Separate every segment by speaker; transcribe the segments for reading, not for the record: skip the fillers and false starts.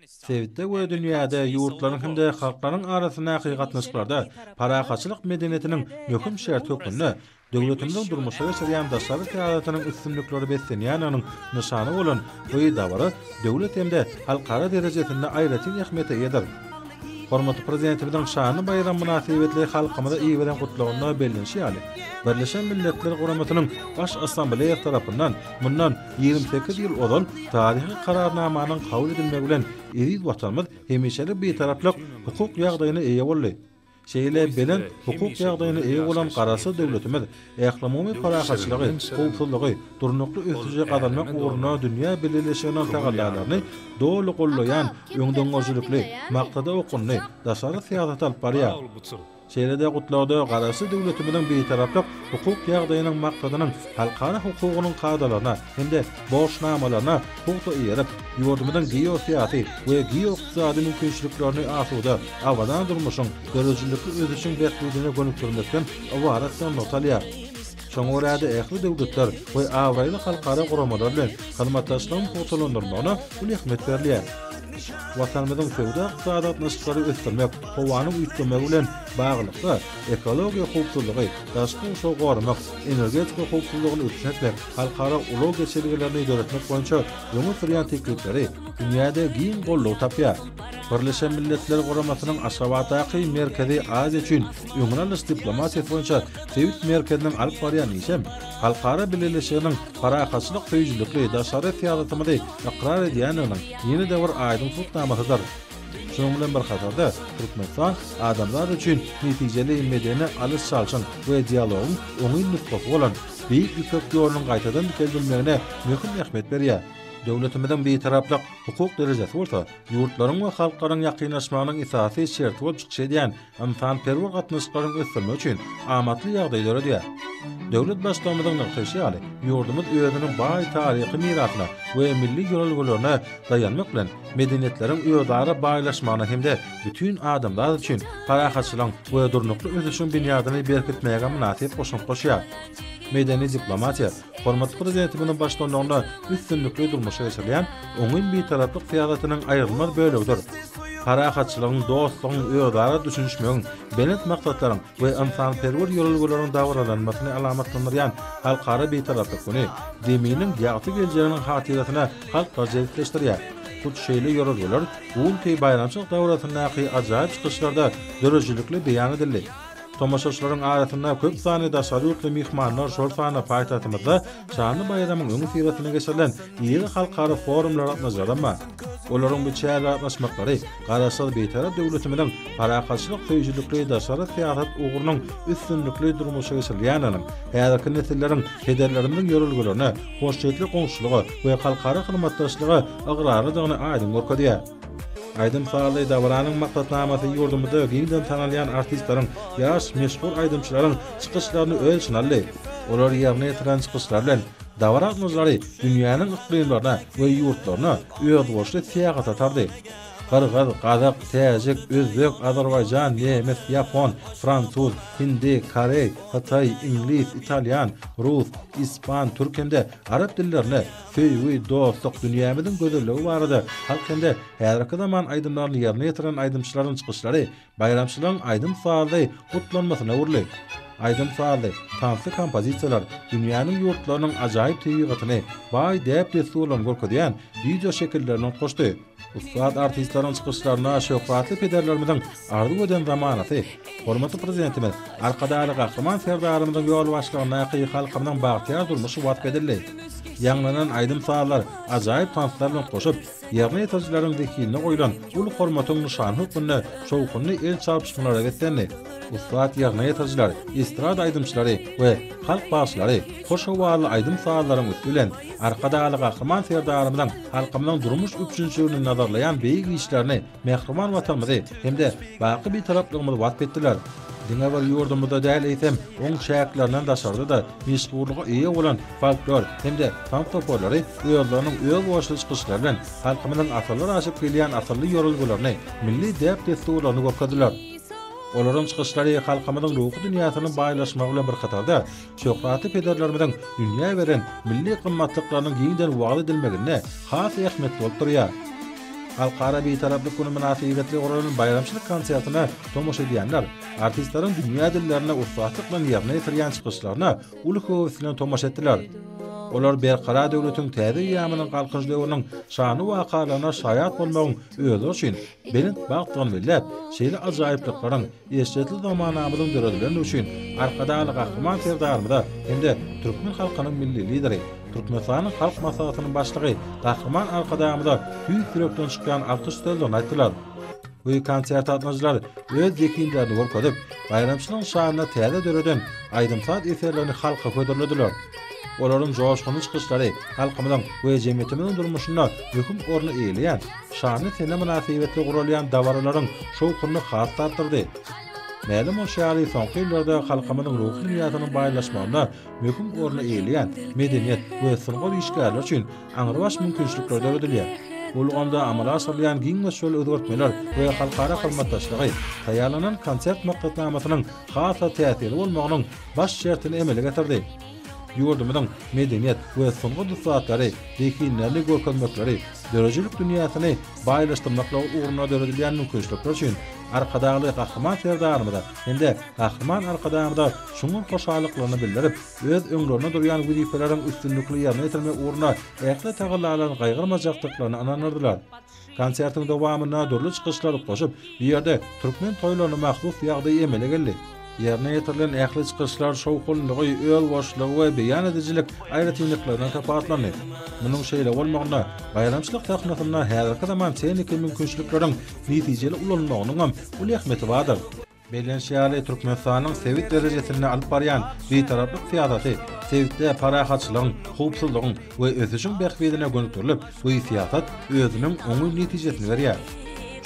Speaker 1: Sevitde we dünyada yurtlaryň hende halklaryň arasynda hakygatnaşyklarda parakaçylyk medeniyetiniň möhüm şert hökmünde döwletimiň durmuşa geçirýän daşary teatratynyň üstünlikleri beslenýän nyşany bolan bu dawra döwlet hemde halkara derejesinde aýratyn ähmiýete eder. Hormatly prezidentimiň şany bayram münasibetli halkymyza iýweden gutlagyny bellenşýär. Birleşen Milletler Guramatynyň baş assambleýasy tarapyndan mundan 28 ýyl ozal taryhy kararnamanyň kabul edilmegi bilen eri watanymyz hemişeli betaraplyk hukuk ýagdaýyna eýe boldy. Şeýle bilen hukuk ýagdaýyna eýe bolan garasy döwletimiz ählamamy parakaçylygy, howpsuzlygy, durnukly ösüje gadalmak uğruna dünýä birleşiginiň tagallalaryny dolu gollaýan öňdöňüzlükli, maktada okunly, daşary syýasat alyp barýar. Şeýlede gutlawda garasy döwletimiň betaraplyk hukuk ýagdaýynyň maksadynyň halkara hukugynyň kaýdalaryna hemde borçnamalaryna hukuk ýerip, ýurdumyň geosyýasy we geoiqtisady mümkinçiliklerini asuda awadan durmuşyň görüjlükli öz üçin berkligine gönükdirmekden awaratdan notalýar. Şoňa görä-de ähli döwletler we awraýly halkara guramalar bilen hyzmatdaşlygyny hotolandyrmagyna ul ähmiýet berilýär. Watanymyzyň sowda iqtisadatyny ösdürmek, howany üýtgemek bilen baglykda ekologiýa howpsuzlygy, daşky şoğarmak, energetik howpsuzlygyny ötürmek, halkara ulug geçirgilerini öýretmek boýunça ýöne sürýän teklipleri dünýäde giň gollaw tapýar. Birleşen Milletler Guramatynyň Aşgabatdaky merkezi Aziýa üçin öňüňlüş diplomatiýa boýunça Sewit merkeziniň alyp barýan işem, halkara birleşiginiň parakaçylyk feýjilikli daşary syýasatyny iqrar edýäniň ýeni däwr aýdym tutamasydyr. Şonuň bilen bir hatarda Türkmenistan adamlar üçin netijeli medeni alys çalşan we dialogyň oňy nuktasy bolan beýik ýükek ýolunyň gaýtadan keldirilegine möhüm ähmiýet berýär. Döwletimiň beýtaraplyk hukuk derejesi bolsa, ýurtlaryň we halklaryň ýakynlaşmagynyň esasy şerti bolup çykýan insan-perwer gatnaşyklaryň ösdürmek üçin amatly ýagdaýlar edýär. Döwlet başlamadyň nykşaşy ýurdumyz özüniň baý taryhy mirasyna we milli ýolgularyna dayanmak bilen medeniýetleriň özara baýlaşmagyna hemde bütün adamlar üçin parakaçylyk we durnukly öz üçin binýadyny berkitmäge münasip goşýar. Medeni diplomatiýa, hormatly prezidentimiň başlanýanda üstünlikli durmuşa geçirilýän oňun betaraplyk syýasatynyň aýrylmaz bölügidir. Parakaçylygyň, dostlugyň, özara düşünişmegiň, belet maksatlaryň we insan-perwer ýolgularyň dawralanmasyny alamatlandyrýan halkara betaraplyk güni deminiň ýagty geljeğiniň hatirasyna halka jertleşdirýär. Bu şeýle ýolgular Ulty bayramçylyk dawratyndaky ajaýyp çykyşlarda dörejilikli beýan edildi. Tomaşaçylaryň arasynda köp sany daşary ýurtly mihmanlar şol sany paýtatymyzda şanly bayramyň öňü syratyna geçirilen ýyly halkara forumlar atnajarama. Olaryň bu çäle atnaşmaklary garasy beýtarap döwletimiň parakaçylyk feýjilikli daşary syýasat ugurunyň üstünlikli durmuşa geçirilýäniň, häzirki nesilleriň hederleriniň ýörelgelerini, hoşjetli goňşulygy we halkara hyzmatdaşlygy agrarydygyny aýdym görkezýär. Aydym Sağly dawranyň maksatnamasy ýurdumyzda giňden tanalýan artistlaryň, ýaş meşhur aýdymçylaryň çykyşlaryny ölçünally. Olar ýerine ýetiren çykyşlar bilen dawratmyzlary dünýäniň iklimlerine we ýurtlaryna öz boşly syýagat atardy. Qırgız, Qazaq, Täjik, Özbek, Azerbaýjan, Nemes, Ýapon, Fransuz, Hindi, Korey, Hatay, İnglis, İtalyan, Rus, İspan, Türk hemde Arap dillerini feýwi dostluk dünýämiziň gözelligi barada halk hemde häzirki zaman aýdymlaryny ýerine ýetiren aýdymçylaryň çykyşlary bayramçylaryň aýdym faly gutlanmasyna urly. Aydym Sağly, tansy kompozisiýalar dünýäniň ýurtlarynyň ajaýyp tebigatyny baý däpli suwlan görkezýän video şekillerini goşdy. Ustad artistlaryň çykyşlaryna şöhratly pederlerimiň ardy eden zamanasy, hormatly prezidentimiz arkadaly gahryman serdarymyzyň ýol başlygyna aky halkymyň bagtyar durmuşy wat bedildi. Ýanglanan aýdym Sağlar ajaýyp tanslar bilen goşup, ýerine ýetirjilerin zekine goýulan ul hormatyň nişany hukmyny, şowkuny el çarpışmalara getdi. Ustad ýerine ýetirjiler, estrada aýdymçylary we halk başlary hoşawarly aýdym Sağlaryň bilen arkadaly gahryman serdarymyň halkymyň durmuş üçinçiligini nazarlayan beýik işlerini mehriman watanymyzy hemde baky bir taraplygymy wat etdiler. Diňe ýurdumyzda däl eýsem, oň şäherlerinden daşardy da meşgullygy eýe bolan folklor hemde fantoporlary ýurtlarynyň öz boşly çykyşlary bilen halkymyň asarlar aşyp gelýän asarly ýörelgelerini milli däp desturlaryny görkezdiler. Olaryň çykyşlary halkymyň ruhy dünýäsynyň baýlaşmagy bilen bir hatarda şöhratly pederlerimiň dünýä beren milli gymmatlyklarynyň giňden wagt edilmegine has ähmiýet bolup durýar. Halkara betaraplyk güni münasibetli guralan bayramçylyk konsertine tomoş edýänler, artistlaryň dünýä dillerine ussatlyk bilen ýerine ýetirýän çykyşlaryna uly höwüslen tomoş etdiler. Olar berqara döwletiň täze ýamynyň galkynjlygynyň şany wakalaryna şaýat bolmagyň özi üçin belin bagtdan bellep, şeýle ajaýyplyklaryň eşitli zamanamyzyň döredilen üçin arkadaly gahryman serdarymda hemde türkmen halkynyň milli lideri, Türkmenistanyň halk maslahatynyň başlygy gahryman arkadamyda büýük ýürekden çykan alkyş sözlerini aýtdylar. Bu konsert atnaşylar öz zekinlerini gorkadyp, bayramçylygyň şanyna täze döreden aýdymsat eserlerini halka köderlediler. Olaryň joşguny çykyşlary halkymyzyň we jemgyýetimiziň durmuşyna möhüm orny eýleýän, şany sene münasibetli gurulýan dawarlaryň şowkuny has tartyrdy. Mälim o şäherli soňky ýyllarda halkymyzyň ruhy düýasynyň baýlaşmagyna möhüm orny eýleýän medeniýet we sırgar işgärler üçin aňyrbaş mümkinçilikler döredilýär. Bolganda amala aşyrylýan giň şol özgertmeler we halkara hyzmatdaşlygy taýýarlanan konsert maktatnamasynyň hasa täsiri bolmagynyň baş şertini emele getirdi. Ýurdumyň medeniýet we soňky dusatlary, zekinlerni görkezmekleri, dörejilik dünýäsyny baýlaşdyrmakla uğruna döredilýän mümkinçilikler üçin arkadaly gahryman serdarymda, hemde gahryman arkadamda şuňun hoşallyklaryny bildirip, öz öňlerine durýan wezipeleriň üstünlikli ýerine ýetirmek uğruna ähli tagallaryň gaýgyrmajaklyklaryny ananyrdylar. Konsertiň dowamyna dörli çykyşlar goşup, bu ýerde türkmen toýlaryna mahsus ýagdaý emele geldi. Yerine yetirilen ähli çykyşlar şowkullygy, öl boşlugy we beýan edijilik aýratynlyklaryna tapatlandy. Munyň şeýle bolmagyna bayramçylyk tähnasyna häzirki zaman tehniki mümkinçilikleriň netijeli ulanmagynyň hem uly ähmeti bardyr. Belen şäherli Türkmenistanyň sewit derejesine alyp barýan betaraplyk fiýadaty, sewitde parahatçylygyň, howpsuzlygyň we ösüşiň bähbedine gönükdirilip, bu fiýadat özüniň oňy netijesini berýär.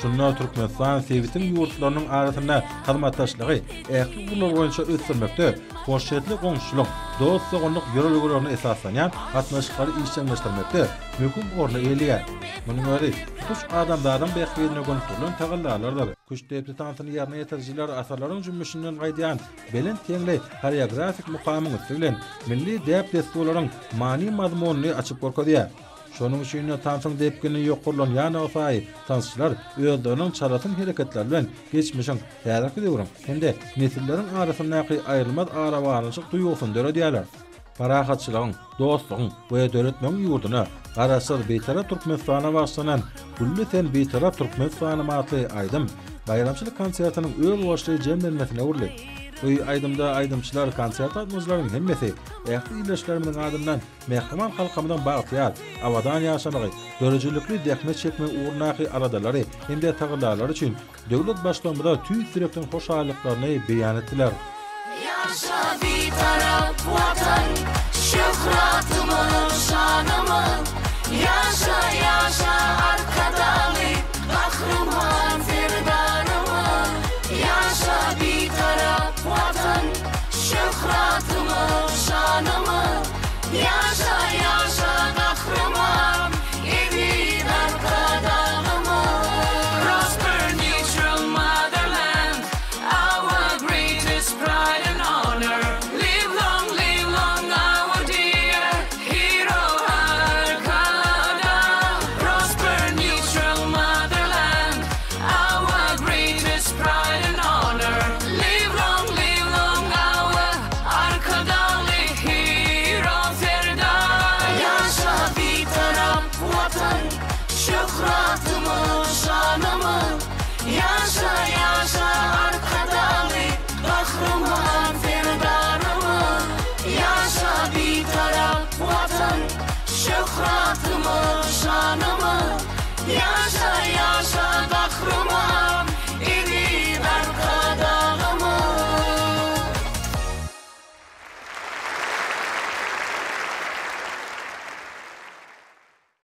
Speaker 1: Şunda Türkmenistan sewitin ýurtlarynyň arasynda hyzmatdaşlygy, ähli bular boýunça ösdürmekde, hoşçetli goňşulyk, dostlugynyň ýörelgelerini esaslanýan gatnaşyklary işlemleşdirmekde möhüm orny eýleýär. Munyň öňi tuş adamlaryň bähbedine gönükdirilen tagallarlardyr. Güçlüpli tantyny ýerine ýetirjiler asarlaryň jümmüşinden gaýdýan belin teňli koreografik mukamyny bilen milli däp destularyň many mazmunyny açyp gorkadýar. Şonuň üçin tantyň depkini ýokurlan ýa-ni osaý tançylar özläriniň çalatyn hereketleri bilen geçmişiň täzeki döwrüň hemde nesilleriň arasyndaky aýrylmaz arawalyşyk duýgusyn döredýärler. Parahatçylygyň, dostlugyň we döretmeň ýurduny garaşyr beýtarap Türkmenistana başlanan Kullu sen beýtarap Türkmenistana matly aýdym bayramçylyk konsertiniň öň başly jemlenmesine urly. Bu aýdymda aýdymçylar konsert atmazlaryň hemmesi ähli ýerleşlerimiň adından mehman halkymyň bagtyar, awadan ýaşamagy, dörejilikli dähmet çekme uğrunaki aradalary hemde tagallar üçin döwlet başlanmada tüýt direkden hoşallyklaryny beýan etdiler.
Speaker 2: Yaşa bir taraf vatan, şöhratımın, şanımın. Yaşa yaşa arkadalı, kahraman serdarımın. Yaşa bir taraf vatan, şöhratımın, şanımın. Yaşa yaşa kahraman, evin arkadalımın. Prosper neutral motherland, our greatest pride and honor. Live long our dear hero Arkada. Prosper neutral motherland, our greatest pride and honor. Live long our Arkadalı hero Ferda. Yaşa bir taraf vatan, şöhratımın, şanımın. Yaşa yaşa arkadalı, kahraman ferdarımın. Yaşa bir taraf vatan, şöhratımın, şanımın. Yaşa